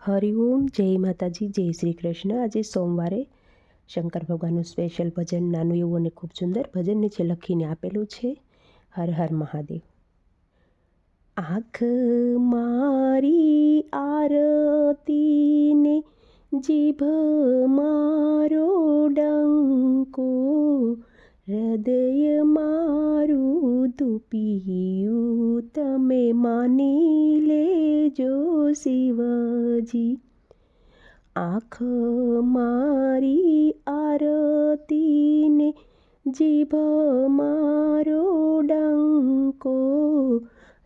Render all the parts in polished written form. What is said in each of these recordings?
હરિઓમ, જય માતાજી, જય શ્રી કૃષ્ણ. આજે સોમવારે શંકર ભગવાનનું સ્પેશિયલ ભજન, નાનું એવું અને ખૂબ સુંદર ભજન નીચે લખીને આપેલું છે. હર હર મહાદેવ. આંખ મારી આરતીને જીભ મારો ડંકો, હૃદય મારું ધૂપિયું તમે માની લેજો શિવજી. આંખ મારી આરતીને જીભ મારો ડંકો,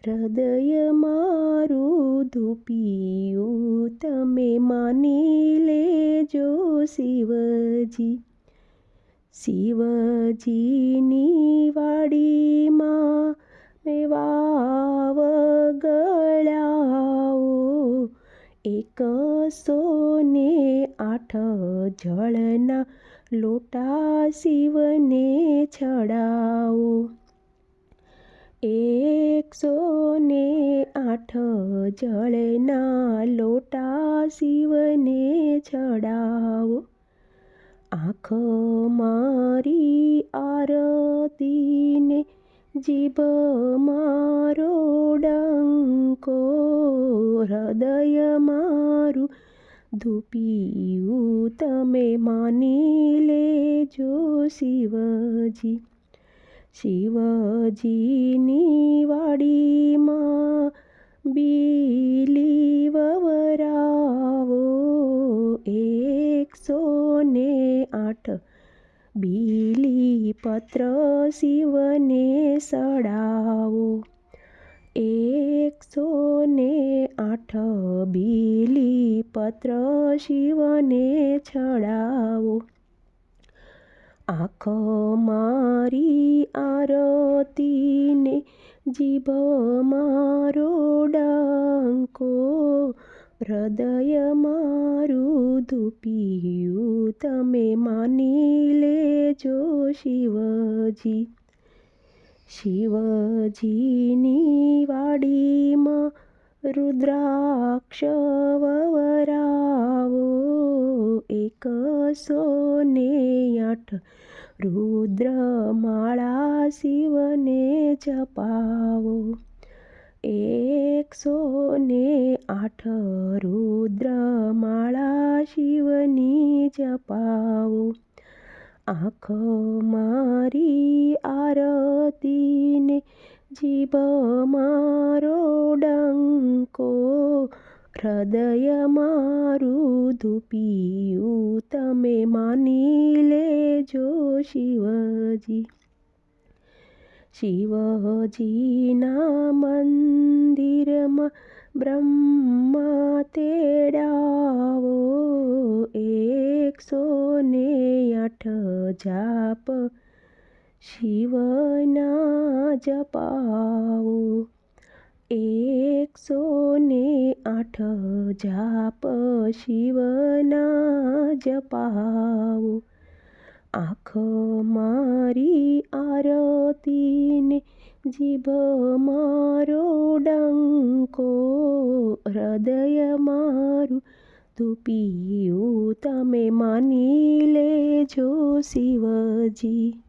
હૃદય મારું ધૂપિયું તમે માની લેજો શિવજી. શિવજીની વાડીમાં મેં વાવ ગળાઓ, 108 જળના લોટા શિવને ચડાવો. 108 જળના લોટા શિવને ચડાવો. આંખ મારી આરતીને જીભ મારો ડંકો, હૃદય મારું ધૂપિયું તમે માની લેજો શિવજી. શિવજીની વાડીમાં બીલી વવરાવો, 108 બીલી પત્ર શિવને સડાવો. 108 બીલી પત્ર શિવને ચડાવો. આંખ મારી આરતીને જીભ મારો ડંકો, હૃદય મારું ધૂપિયું તમે માની લેજો શિવજી. શિવજીની વાડીમાં રુદ્રાક્ષ વવરાવો, 108 રુદ્રમાળા શિવને જપાવો. 108 રુદ્રમાળા શિવની જપાવો. આંખ મારી આરતીને જીભ મારો ડંકો, હૃદય મારું ધૂપિયું તમે માની લેજો શિવજી. શિવજીના મંદિરમાં બ્રહ્મા તેડાવો, 108 જાપ શિવના જપાવો. 108 જાપ શિવના જપાવો. આંખ મારી આરતીને જીભ મારો ડંકો, હૃદય મારું ધૂપિયું તમે માની લેજો શિવજી.